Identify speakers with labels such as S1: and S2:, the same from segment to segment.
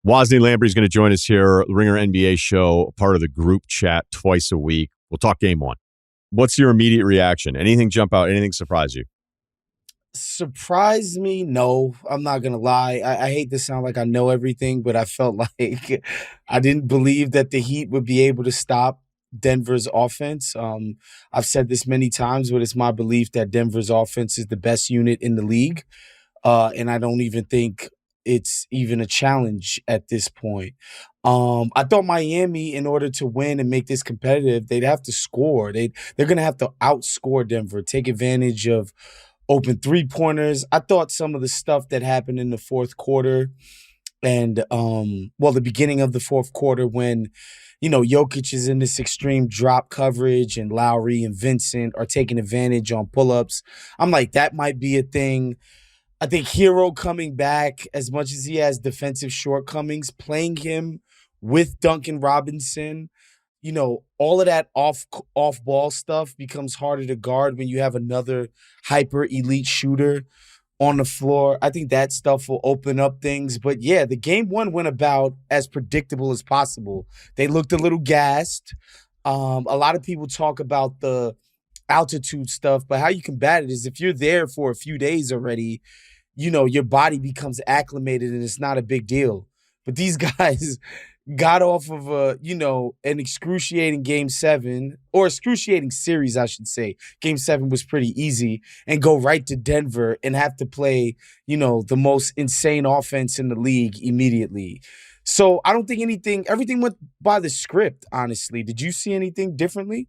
S1: Wosny Lambre is going to join us here, Ringer NBA show, part of the group chat twice a week. We'll talk game one. What's your immediate reaction? Anything jump out? Anything surprise you?
S2: Surprise me? No, I'm not gonna lie. I hate to sound like I know everything, but I felt like I didn't believe that the Heat would be able to stop Denver's offense. I've said this many times, but it's my belief that Denver's offense is the best unit in the league. And I don't even think it's even a challenge at this point. I thought Miami, in order to win and make this competitive, they'd have to score. They're gonna have to outscore Denver, take advantage of open three-pointers. I thought some of the stuff that happened in the fourth quarter and the beginning of the fourth quarter when Jokic is in this extreme drop coverage and Lowry and Vincent are taking advantage on pull-ups. I'm like, that might be a thing. I think Hero coming back, as much as he has defensive shortcomings, playing him with Duncan Robinson, all of that off ball stuff becomes harder to guard when you have another hyper elite shooter on the floor. I think that stuff will open up things. But yeah, the game one went about as predictable as possible. They looked a little gassed. A lot of people talk about the altitude stuff, but how you combat it is if you're there for a few days already, your body becomes acclimated and it's not a big deal. But these guys got off of an excruciating game seven, or excruciating series, I should say. Game seven was pretty easy, and go right to Denver and have to play, the most insane offense in the league immediately. So I don't think everything went by the script, honestly. Did you see anything differently?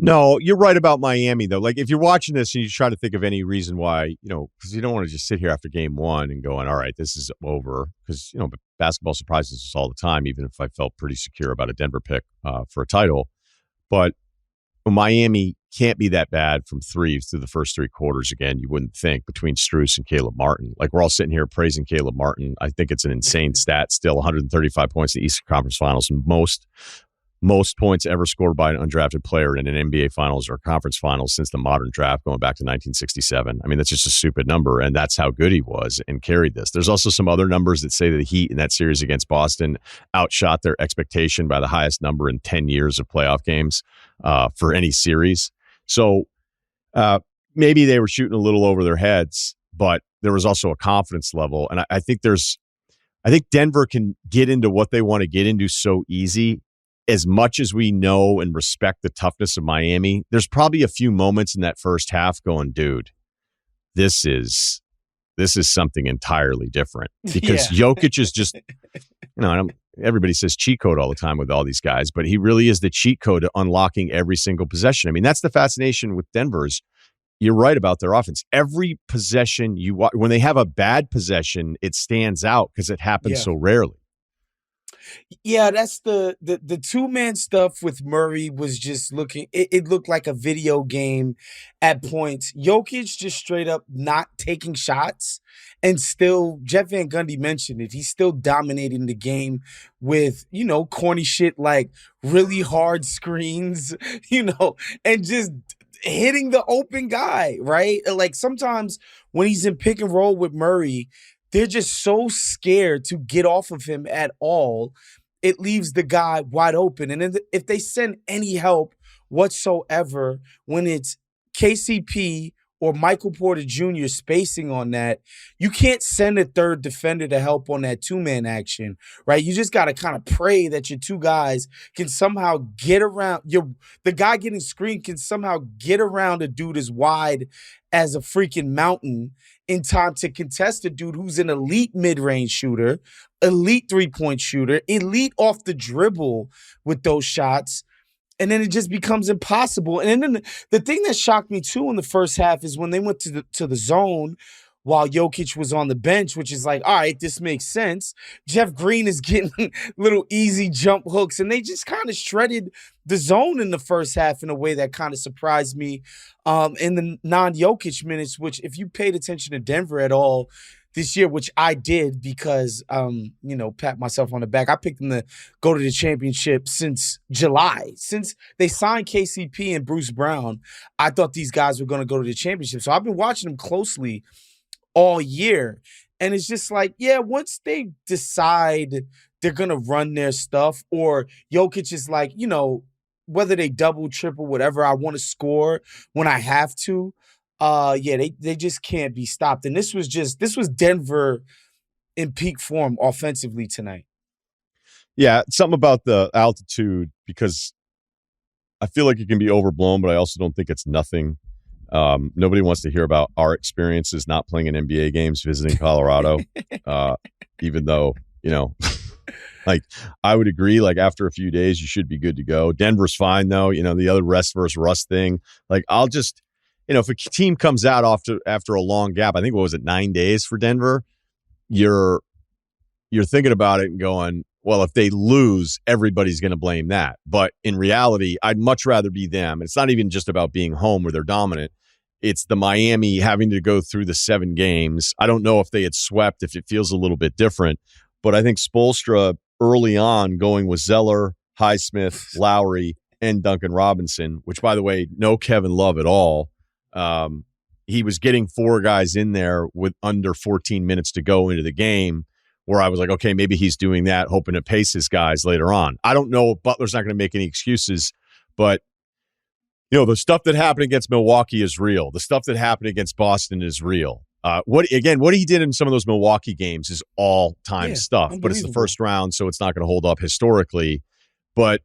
S1: No, you're right about Miami, though. Like, if you're watching this and you try to think of any reason why, because you don't want to just sit here after game one and going, all right, this is over. Because, basketball surprises us all the time, even if I felt pretty secure about a Denver pick for a title. But Miami can't be that bad from three through the first three quarters again, you wouldn't think, between Strus and Caleb Martin. Like, we're all sitting here praising Caleb Martin. I think it's an insane stat still, 135 points in the Eastern Conference Finals, and most points ever scored by an undrafted player in an NBA Finals or Conference Finals since the modern draft going back to 1967. I mean, that's just a stupid number, and that's how good he was and carried this. There's also some other numbers that say that the Heat in that series against Boston outshot their expectation by the highest number in 10 years of playoff games for any series. So maybe they were shooting a little over their heads, but there was also a confidence level. And I think Denver can get into what they want to get into so easy. As much as we know and respect the toughness of Miami, there's probably a few moments in that first half going, dude, this is something entirely different. Because Jokic is just, everybody says cheat code all the time with all these guys, but he really is the cheat code to unlocking every single possession. I mean, that's the fascination with Denver's. You're right about their offense. Every possession when they have a bad possession, it stands out because it happens so rarely.
S2: Yeah, that's the two-man stuff with Murray was just it looked like a video game at points. Jokic just straight up not taking shots, and still, Jeff Van Gundy mentioned it, he's still dominating the game with, corny shit like really hard screens, and just hitting the open guy, right? Like, sometimes when he's in pick and roll with Murray, they're just so scared to get off of him at all. It leaves the guy wide open. And if they send any help whatsoever, when it's KCP or Michael Porter Jr. spacing on that, you can't send a third defender to help on that two-man action, right? You just got to kind of pray that your two guys can somehow get around. The guy getting screened can somehow get around a dude as wide as a freaking mountain in time to contest a dude who's an elite mid-range shooter, elite three-point shooter, elite off the dribble with those shots. And then it just becomes impossible. And then the thing that shocked me too in the first half is when they went to the zone while Jokic was on the bench, which is like, all right, this makes sense. Jeff Green is getting little easy jump hooks, and they just kind of shredded the zone in the first half in a way that kind of surprised me in the non-Jokic minutes, which if you paid attention to Denver at all this year, which I did because, pat myself on the back. I picked them to go to the championship since July. Since they signed KCP and Bruce Brown, I thought these guys were going to go to the championship. So I've been watching them closely all year. And it's just like, yeah, once they decide they're going to run their stuff, or Jokic is like, whether they double, triple, whatever, I want to score when I have to. Yeah, they just can't be stopped. And this was Denver in peak form offensively tonight.
S1: Yeah, something about the altitude, because I feel like it can be overblown, but I also don't think it's nothing. Nobody wants to hear about our experiences not playing in NBA games, visiting Colorado, even though, like, I would agree, like, after a few days, you should be good to go. Denver's fine, though. The other rest versus rust thing. Like, I'll just, if a team comes out after a long gap, I think, what was it, 9 days for Denver? You're thinking about it and going, well, if they lose, everybody's going to blame that. But in reality, I'd much rather be them. It's not even just about being home where they're dominant. It's the Miami having to go through the 7 games. I don't know if they had swept, if it feels a little bit different. But I think Spoelstra early on going with Zeller, Highsmith, Lowry, and Duncan Robinson, which, by the way, no Kevin Love at all. He was getting 4 guys in there with under 14 minutes to go into the game, where I was like, okay, maybe he's doing that, hoping to pace his guys later on. I don't know if Butler's not going to make any excuses, but the stuff that happened against Milwaukee is real. The stuff that happened against Boston is real. What he did in some of those Milwaukee games is all-time stuff, but it's the first round, so it's not going to hold up historically. But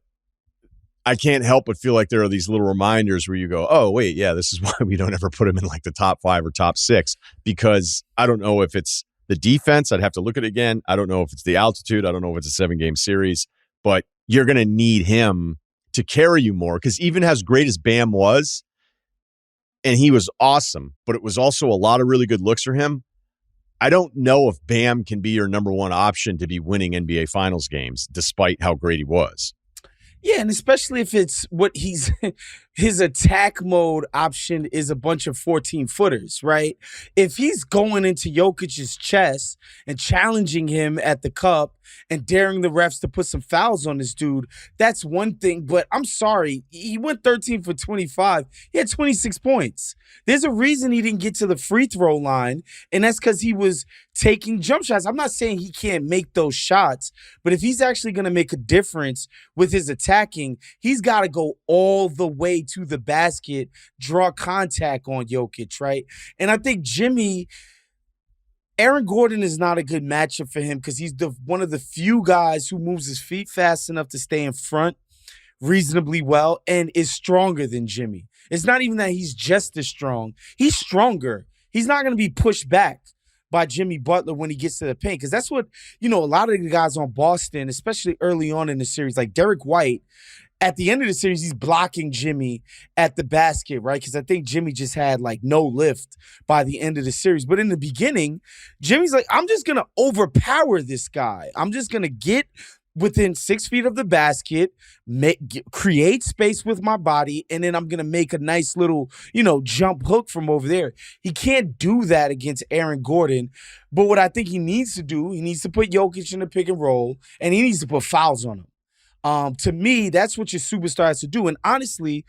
S1: I can't help but feel like there are these little reminders where you go, oh, wait, yeah, this is why we don't ever put him in like the top 5 or top 6, because I don't know if it's the defense. I'd have to look at it again. I don't know if it's the altitude. I don't know if it's a 7-game series, but you're going to need him to carry you more, because even as great as Bam was, and he was awesome, but it was also a lot of really good looks for him. I don't know if Bam can be your number one option to be winning NBA Finals games, despite how great he was.
S2: Yeah, and especially if it's what his attack mode option is a bunch of 14-footers, right? If he's going into Jokic's chest and challenging him at the cup and daring the refs to put some fouls on this dude, that's one thing. But I'm sorry, he went 13 for 25. He had 26 points. There's a reason he didn't get to the free throw line, and that's because he was taking jump shots. I'm not saying he can't make those shots, but if he's actually going to make a difference with his attacking, he's got to go all the way to the basket, draw contact on Jokić, right? And I think Aaron Gordon is not a good matchup for him, because he's one of the few guys who moves his feet fast enough to stay in front reasonably well and is stronger than Jimmy. It's not even that he's just as strong. He's stronger. He's not going to be pushed back by Jimmy Butler when he gets to the paint, because that's what, a lot of the guys on Boston, especially early on in the series, like Derek White, at the end of the series, he's blocking Jimmy at the basket, right? Because I think Jimmy just had like no lift by the end of the series. But in the beginning, Jimmy's like, I'm just going to overpower this guy. I'm just going to get within 6 feet of the basket, create space with my body, and then I'm going to make a nice little, jump hook from over there. He can't do that against Aaron Gordon. But what I think he needs to do, he needs to put Jokić in the pick and roll, and he needs to put fouls on him. To me, that's what your superstar has to do. And honestly,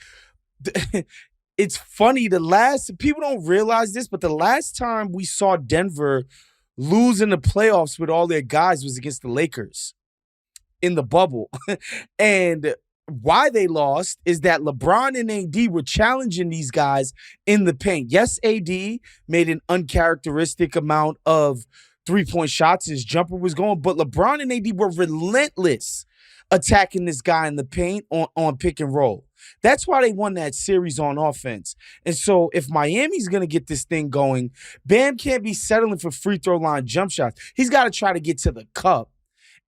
S2: it's funny, people don't realize this, but the last time we saw Denver lose in the playoffs with all their guys was against the Lakers in the bubble. And why they lost is that LeBron and AD were challenging these guys in the paint. Yes, AD made an uncharacteristic amount of three-point shots. His jumper was going, but LeBron and AD were relentless attacking this guy in the paint on pick and roll. That's why they won that series on offense. And so if Miami's going to get this thing going, Bam can't be settling for free throw line jump shots. He's got to try to get to the cup.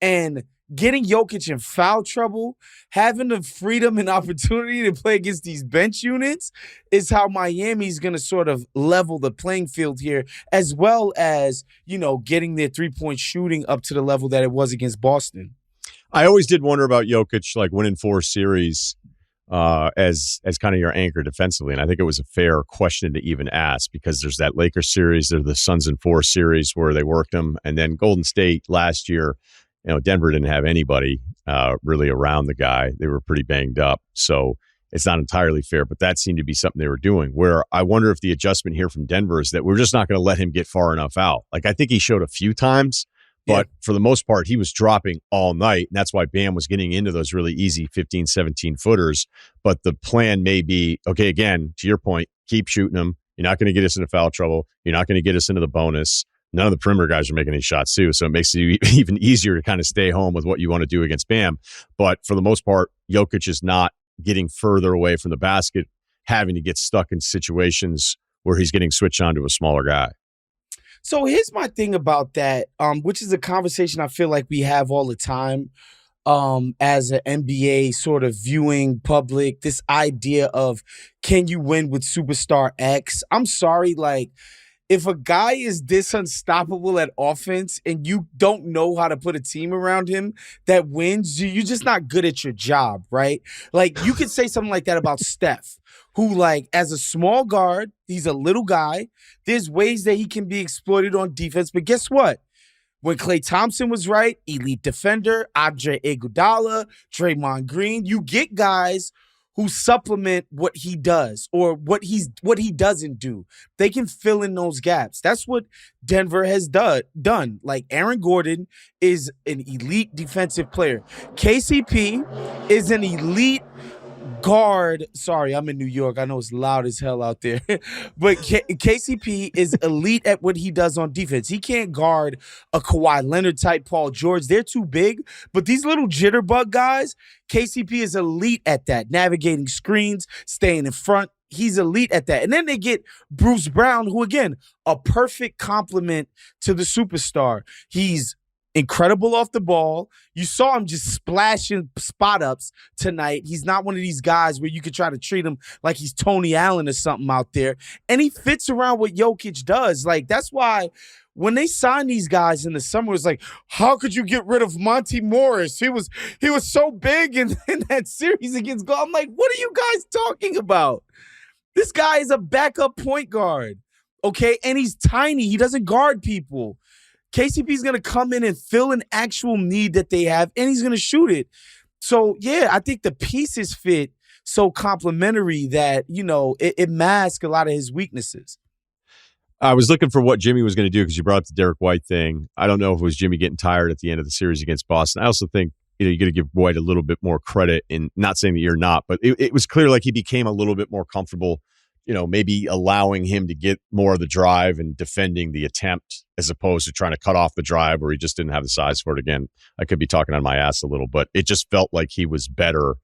S2: And getting Jokić in foul trouble, having the freedom and opportunity to play against these bench units is how Miami's going to sort of level the playing field here, as well as, getting their three-point shooting up to the level that it was against Boston.
S1: I always did wonder about Jokić, like winning 4 series as kind of your anchor defensively. And I think it was a fair question to even ask, because there's that Lakers series, there's the Suns in 4 series where they worked him. And then Golden State last year, Denver didn't have anybody really around the guy. They were pretty banged up. So it's not entirely fair, but that seemed to be something they were doing. Where I wonder if the adjustment here from Denver is that we're just not going to let him get far enough out. Like, I think he showed a few times,
S2: Yeah.
S1: but for the most part, he was dropping all night. And that's why Bam was getting into those really easy 15, 17 footers. But the plan may be, okay, again, to your point, keep shooting them. You're not going to get us into foul trouble. You're not going to get us into the bonus. None of the perimeter guys are making any shots too. So it makes it even easier to kind of stay home with what you want to do against Bam. But for the most part, Jokić is not getting further away from the basket, having to get stuck in situations where he's getting switched on to a smaller guy.
S2: So here's my thing about that, which is a conversation I feel like we have all the time as an NBA sort of viewing public, this idea of can you win with superstar X? I'm sorry, like, if a guy is this unstoppable at offense and you don't know how to put a team around him that wins, you're just not good at your job, right? Like, you could say something like that about Steph, who, like, as a small guard, he's a little guy. There's ways that he can be exploited on defense, but guess what? When Klay Thompson was right, elite defender, Andre Iguodala, Draymond Green, you get guys who supplement what he does or what he doesn't do. They can fill in those gaps. That's what Denver has done. Like, Aaron Gordon is an elite defensive player. KCP is an elite guard. Sorry, I'm in New York. I know it's loud as hell out there. But KCP is elite at what he does on defense. He can't guard a Kawhi Leonard type Paul George. They're too big. But these little jitterbug guys, KCP is elite at that. Navigating screens, staying in front. He's elite at that. And then they get Bruce Brown, who, again, a perfect complement to the superstar. He's incredible off the ball. You saw him just splashing spot ups tonight. He's not one of these guys where you could try to treat him like he's Tony Allen or something out there. And he fits around what Jokić does. Like, that's why when they signed these guys in the summer, it's like, how could you get rid of Monty Morris? He was so big in that series against Gold. I'm like, what are you guys talking about? This guy is a backup point guard, okay? And he's tiny. He doesn't guard people. KCP is going to come in and fill an actual need that they have, and he's going to shoot it. So, yeah, I think the pieces fit so complementary that, you know, it masks a lot of his weaknesses.
S1: I was looking for what Jimmy was going to do because you brought up the Derek White thing. I don't know if it was Jimmy getting tired at the end of the series against Boston. I also think, you got to give White a little bit more credit in not saying that you're not, but it was clear like he became a little bit more comfortable, maybe allowing him to get more of the drive and defending the attempt as opposed to trying to cut off the drive where he just didn't have the size for it. Again, I could be talking on my ass a little, but it just felt like he was better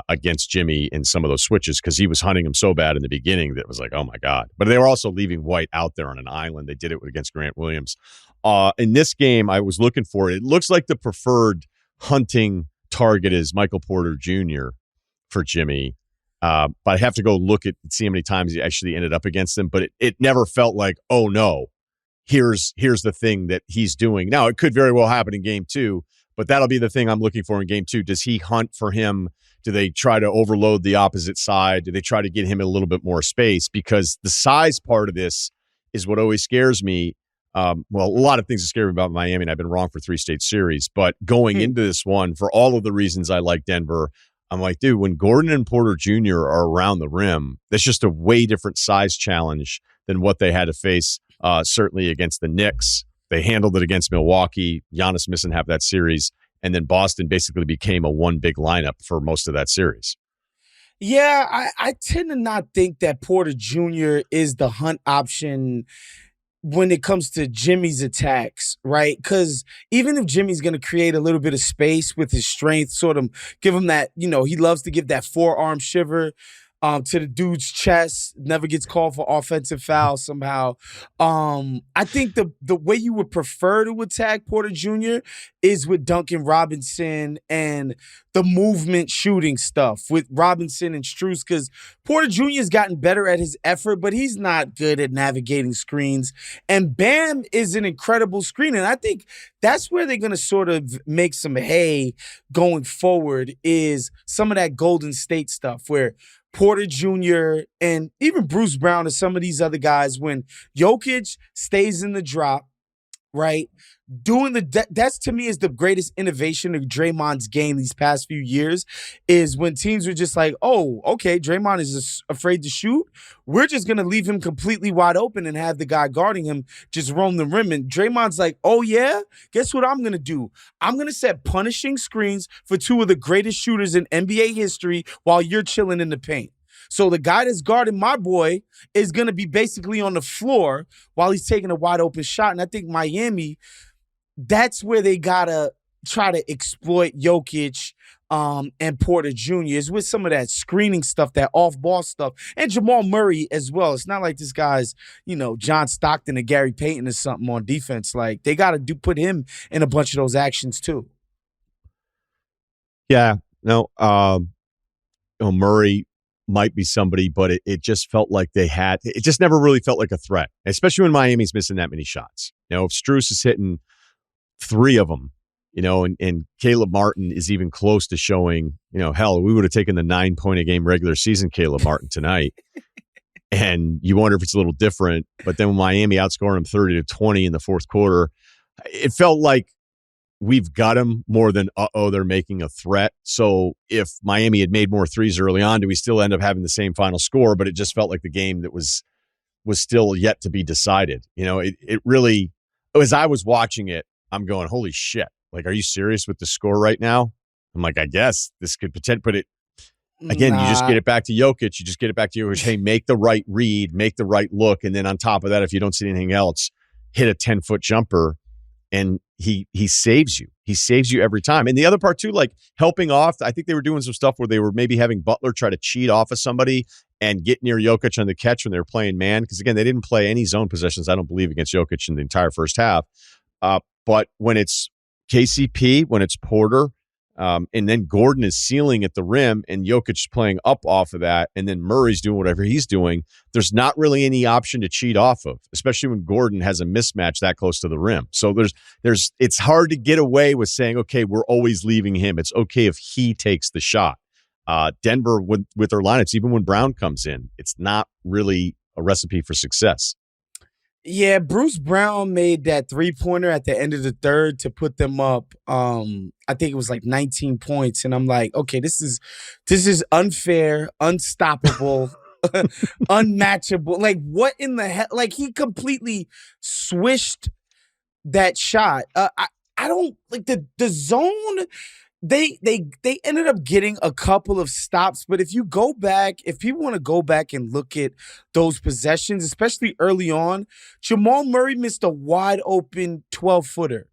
S1: against Jimmy in some of those switches because he was hunting him so bad in the beginning that it was like, oh my God. But they were also leaving White out there on an island. They did it against Grant Williams. In this game, I was looking for it. It looks like the preferred hunting target is Michael Porter Jr. for Jimmy. But I have to go look at see how many times he actually ended up against him. But it never felt like, oh no, here's the thing that he's doing. Now, it could very well happen in game 2, but that'll be the thing I'm looking for in game 2. Does he hunt for him? Do they try to overload the opposite side? Do they try to get him a little bit more space? Because the size part of this is what always scares me. Well, a lot of things that scare me about Miami, and I've been wrong for 3 state series. But going into this one, for all of the reasons I like Denver, I'm like, dude, when Gordon and Porter Jr. are around the rim, that's just a way different size challenge than what they had to face, certainly against the Knicks. They handled it against Milwaukee. Giannis missing half that series. And then Boston basically became a one big lineup for most of that series.
S2: Yeah, I tend to not think that Porter Jr. is the hunt option when it comes to Jimmy's attacks, right? Because even if Jimmy's going to create a little bit of space with his strength, sort of give him that, he loves to give that forearm shiver to the dude's chest, never gets called for offensive foul somehow. I think the way you would prefer to attack Porter Jr. is with Duncan Robinson and the movement shooting stuff with Robinson and Strus, because Porter Jr. has gotten better at his effort, but he's not good at navigating screens. And Bam is an incredible screener. And I think that's where they're going to sort of make some hay going forward, is some of that Golden State stuff where Porter Jr. and even Bruce Brown and some of these other guys, when Jokić stays in the drop, right? doing that's to me is the greatest innovation of Draymond's game these past few years is when teams were just like, oh, okay, Draymond is just afraid to shoot. We're just gonna leave him completely wide open and have the guy guarding him just roam the rim. And Draymond's like, oh yeah, guess what I'm gonna do? I'm gonna set punishing screens for two of the greatest shooters in NBA history while you're chilling in the paint. So the guy that's guarding my boy is going to be basically on the floor while he's taking a wide open shot. And I think Miami, that's where they got to try to exploit Jokić and Porter Jr. is with some of that screening stuff, that off-ball stuff, and Jamal Murray as well. It's not like this guy's, John Stockton and Gary Payton or something on defense. Like, they got to put him in a bunch of those actions too.
S1: Yeah, no, Murray might be somebody, but it just felt like it just never really felt like a threat, especially when Miami's missing that many shots. If Strus is hitting 3 of them, and Caleb Martin is even close to showing, hell, we would have taken the 9-point-a-game regular season Caleb Martin tonight. And you wonder if it's a little different. But then when Miami outscored him 30-20 in the fourth quarter, it felt like we've got them more than, they're making a threat. So if Miami had made more threes early on, do we still end up having the same final score? But it just felt like the game that was still yet to be decided. It really, as I was watching it, I'm going, holy shit. Like, are you serious with the score right now? I'm like, I guess this could potentially, but again, you just get it back to Jokić. You just get it back to Jokić. Hey, make the right read, make the right look. And then on top of that, if you don't see anything else, hit a 10-foot jumper. And he saves you. He saves you every time. And the other part too, like helping off, I think they were doing some stuff where they were maybe having Butler try to cheat off of somebody and get near Jokić on the catch when they were playing man. Because again, they didn't play any zone possessions, I don't believe, against Jokić in the entire first half. But when it's KCP, when it's Porter, and then Gordon is sealing at the rim and Jokić is playing up off of that, and then Murray's doing whatever he's doing, there's not really any option to cheat off of, especially when Gordon has a mismatch that close to the rim. So it's hard to get away with saying, okay, we're always leaving him. It's okay if he takes the shot. Denver with their lineups, even when Brown comes in, it's not really a recipe for success.
S2: Yeah, Bruce Brown made that 3-pointer at the end of the third to put them up. I think it was like 19 points. And I'm like, okay, this is unfair, unstoppable, unmatchable. Like, what in the hell? Like, he completely swished that shot. I don't like the zone. They ended up getting a couple of stops, but if people want to go back and look at those possessions, especially early on, Jamal Murray missed a wide open 12-footer.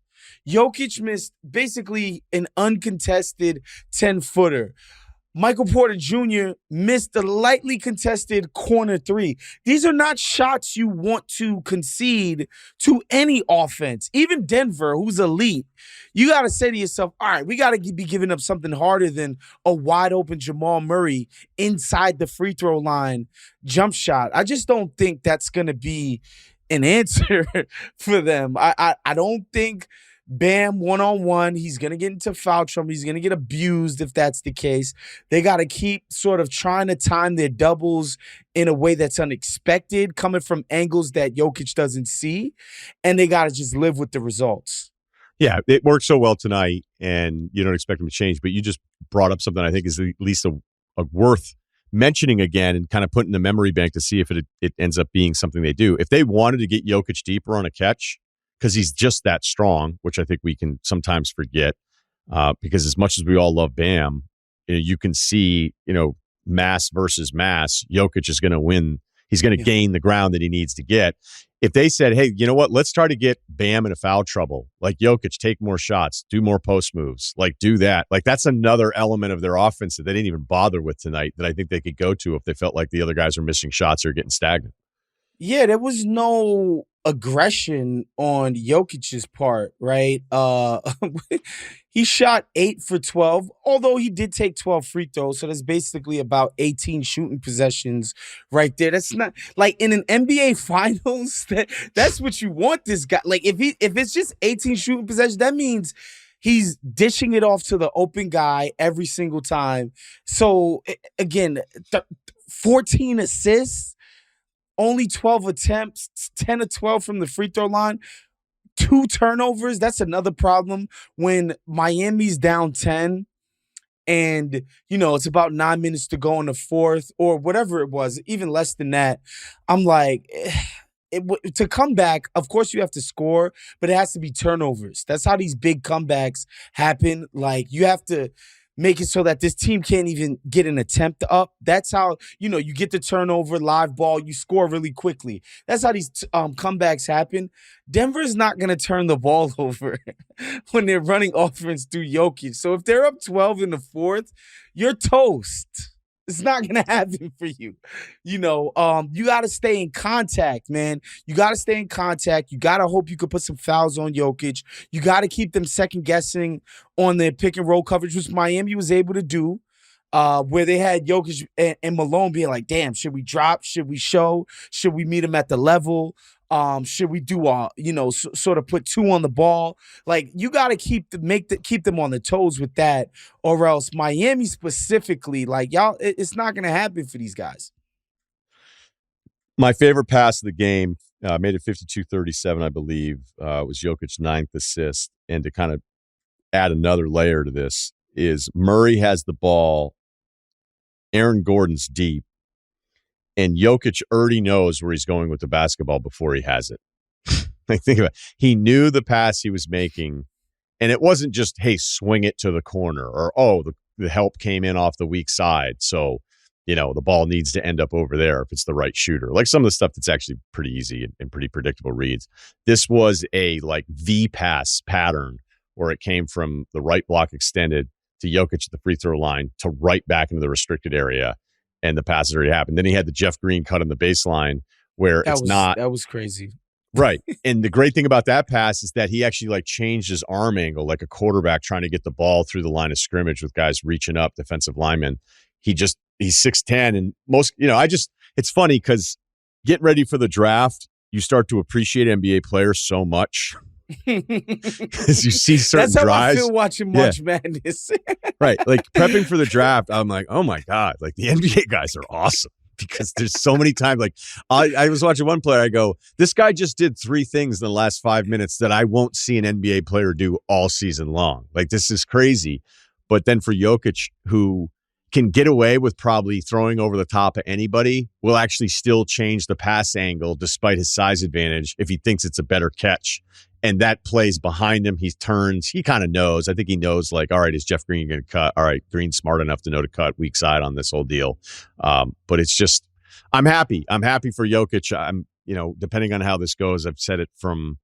S2: Jokić missed basically an uncontested 10-footer. Michael Porter Jr. missed a lightly contested corner 3. These are not shots you want to concede to any offense. Even Denver, who's elite, you got to say to yourself, all right, we got to be giving up something harder than a wide open Jamal Murray inside the free throw line jump shot. I just don't think that's going to be an answer for them. I don't think Bam, one-on-one, he's going to get into foul trouble. He's going to get abused if that's the case. They got to keep sort of trying to time their doubles in a way that's unexpected, coming from angles that Jokić doesn't see, and they got to just live with the results.
S1: Yeah, it worked so well tonight, and you don't expect them to change, but you just brought up something I think is at least a worth mentioning again and kind of putting in the memory bank to see if it ends up being something they do. If they wanted to get Jokić deeper on a catch, because he's just that strong, which I think we can sometimes forget. Because as much as we all love Bam, you can see, mass versus mass. Jokić is going to win. He's going to gain the ground that he needs to get. If they said, hey, you know what? Let's try to get Bam in a foul trouble. Like Jokić, take more shots, do more post moves, like do that. Like that's another element of their offense that they didn't even bother with tonight that I think they could go to if they felt like the other guys are missing shots or getting stagnant.
S2: Yeah, there was no aggression on Jokic's part, right? He shot 8 for 12, although he did take 12 free throws, so that's basically about 18 shooting possessions right there. That's not like in an NBA Finals. That's what you want this guy. Like if it's just 18 shooting possessions, that means he's dishing it off to the open guy every single time. So again, 14 assists. Only 12 attempts, 10 of 12 from the free throw line. 2 turnovers. That's another problem when Miami's down 10 and it's about 9 minutes to go in the fourth or whatever it was, even less than that. I'm like, to come back, of course you have to score, but it has to be turnovers. That's how these big comebacks happen. Like, you have to make it so that this team can't even get an attempt up. That's how, you get the turnover, live ball, you score really quickly. That's how these comebacks happen. Denver's not going to turn the ball over when they're running offense through Jokić. So if they're up 12 in the fourth, you're toast. It's not going to happen for you. You got to stay in contact, man. You got to stay in contact. You got to hope you could put some fouls on Jokić. You got to keep them second guessing on their pick and roll coverage, which Miami was able to do, where they had Jokić and Malone being like, damn, should we drop? Should we show? Should we meet him at the level? Should we do sort of put 2 on the ball? Like, you got to keep them on the toes with that, or else Miami specifically, like, y'all, it's not going to happen for these guys.
S1: My favorite pass of the game, made it 52-37, I believe, was Jokic's 9th assist. And to kind of add another layer to this is Murray has the ball, Aaron Gordon's deep, and Jokić already knows where he's going with the basketball before he has it. Like, think about it. He knew the pass he was making, and it wasn't just, hey, swing it to the corner, or, the help came in off the weak side, so, the ball needs to end up over there if it's the right shooter. Like some of the stuff that's actually pretty easy and pretty predictable reads. This was a, like, V-pass pattern where it came from the right block extended to Jokić at the free throw line to right back into the restricted area. And the pass has already happened. Then he had the Jeff Green cut on the baseline where
S2: that was crazy.
S1: Right. And the great thing about that pass is that he actually, like, changed his arm angle like a quarterback trying to get the ball through the line of scrimmage with guys reaching up, defensive linemen. He's 6'10", and it's funny because getting ready for the draft, you start to appreciate NBA players so much. Because you see certain
S2: That's how
S1: drives.
S2: I feel watching March Madness.
S1: Right. Like, prepping for the draft, I'm like, oh my God, like, the NBA guys are awesome, because there's so many times, like, I was watching one player, I go, this guy just did 3 things in the last 5 minutes that I won't see an NBA player do all season long. Like, this is crazy. But then for Jokić, who can get away with probably throwing over the top of anybody, will actually still change the pass angle despite his size advantage if he thinks it's a better catch. And that plays behind him. He turns. He kind of knows. I think he knows, like, all right, is Jeff Green going to cut? All right, Green's smart enough to know to cut weak side on this whole deal. But it's just, I'm happy. I'm happy for Jokić. I'm, depending on how this goes, I've said it from,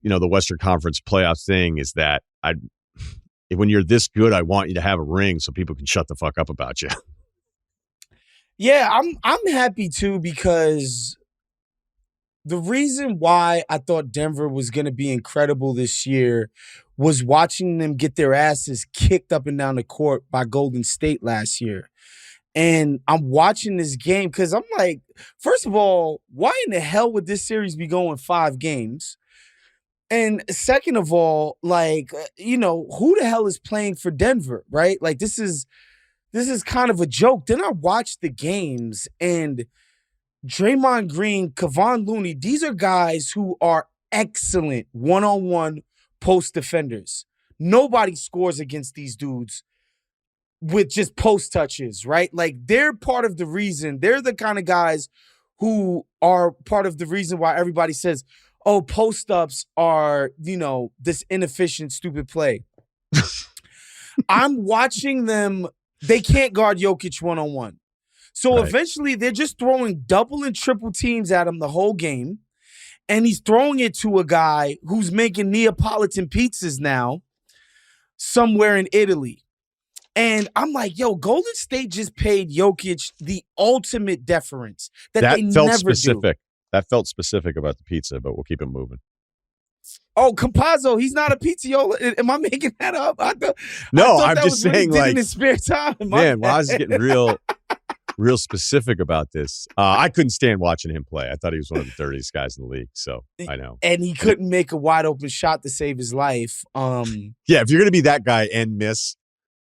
S1: the Western Conference playoff thing, is that when you're this good, I want you to have a ring so people can shut the fuck up about you.
S2: Yeah, I'm happy too, because the reason why I thought Denver was going to be incredible this year was watching them get their asses kicked up and down the court by Golden State last year. And I'm watching this game because I'm like, first of all, why in the hell would this series be going 5 games? And second of all, like, who the hell is playing for Denver, right? Like, this is kind of a joke. Then I watched the games, and Draymond Green, Kevon Looney, these are guys who are excellent one-on-one post defenders. Nobody scores against these dudes with just post touches, right? Like, they're part of the reason. They're the kind of guys who are part of the reason why everybody says, oh, post-ups are, this inefficient, stupid play. I'm watching them. They can't guard Jokić one-on-one. So eventually they're just throwing double and triple teams at him the whole game. And he's throwing it to a guy who's making Neapolitan pizzas now somewhere in Italy. And I'm like, yo, Golden State just paid Jokić the ultimate deference that they never
S1: specific.
S2: do.
S1: That felt specific about the pizza, but we'll keep it moving.
S2: Oh, Campazzo, he's not a pizzaiola. Am I making that up?
S1: I'm just
S2: What he
S1: saying,
S2: did in his spare time.
S1: Man, Waz is getting real specific about this. I couldn't stand watching him play. I thought he was one of the dirtiest guys in the league. So I know.
S2: And he couldn't make a wide open shot to save his life.
S1: Yeah, if you're going to be that guy and miss,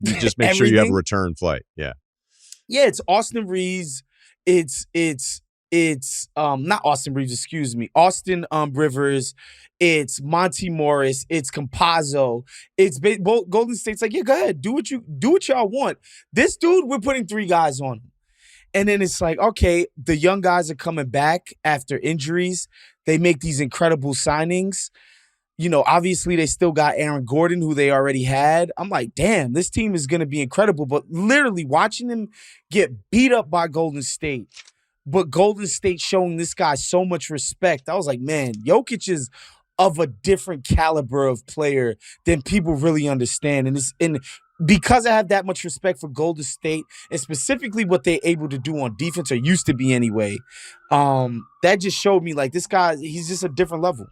S1: you just make sure you have a return flight. Yeah.
S2: Yeah, it's Austin Reeves. It's It's not Austin Reeves, excuse me. Austin Rivers. It's Monty Morris. It's Campazzo. Golden State's like, yeah, go ahead. Do what y'all want. This dude, we're putting 3 guys on him. And then it's like, okay, the young guys are coming back after injuries. They make these incredible signings. Obviously they still got Aaron Gordon, who they already had. I'm like, damn, this team is going to be incredible. But literally watching them get beat up by Golden State, but Golden State showing this guy so much respect, I was like, man, Jokić is of a different caliber of player than people really understand. And because I have that much respect for Golden State, and specifically what they're able to do on defense, or used to be anyway, that just showed me, like, this guy, he's just a different level.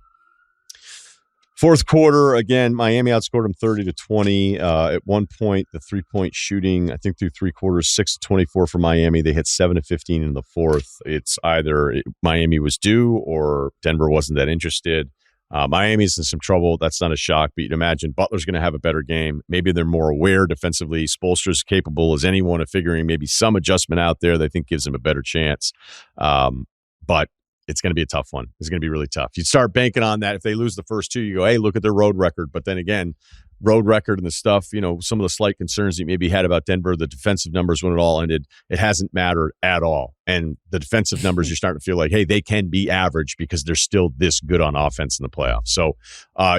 S1: Fourth quarter, again, Miami outscored them 30-20. At one point, the three-point shooting, I think through 3 quarters, 6-24 for Miami. They hit 7-15 in the fourth. It's either Miami was due or Denver wasn't that interested. Miami's in some trouble. That's not a shock, but you'd imagine Butler's going to have a better game. Maybe they're more aware defensively. Spoelstra's capable as anyone of figuring maybe some adjustment out there they think gives him a better chance. But it's going to be a tough one. It's going to be really tough. You start banking on that. If they lose the first 2, you go, hey, look at their road record. But then again, road record and the stuff, some of the slight concerns that you maybe had about Denver, the defensive numbers when it all ended, it hasn't mattered at all. And the defensive numbers, you're starting to feel like, hey, they can be average because they're still this good on offense in the playoffs. So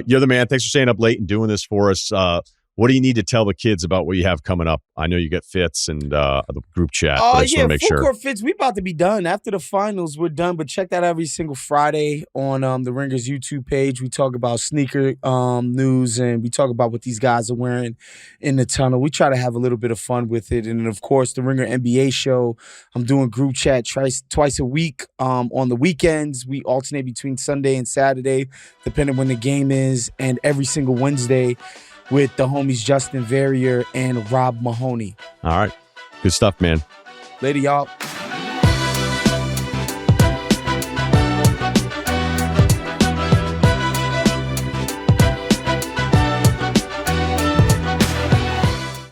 S1: you're the man. Thanks for staying up late and doing this for us. What do you need to tell the kids about what you have coming up? I know you get fits and the group chat. But I just want to make sure.
S2: Full court fits. We about to be done. After the finals, we're done. But check that every single Friday on the Ringers YouTube page. We talk about sneaker news, and we talk about what these guys are wearing in the tunnel. We try to have a little bit of fun with it. And, of course, the Ringer NBA show. I'm doing group chat twice a week on the weekends. We alternate between Sunday and Saturday, depending when the game is, and every single Wednesday with the homies Justin Verrier and Rob Mahoney.
S1: All right. Good stuff, man.
S2: Later, y'all.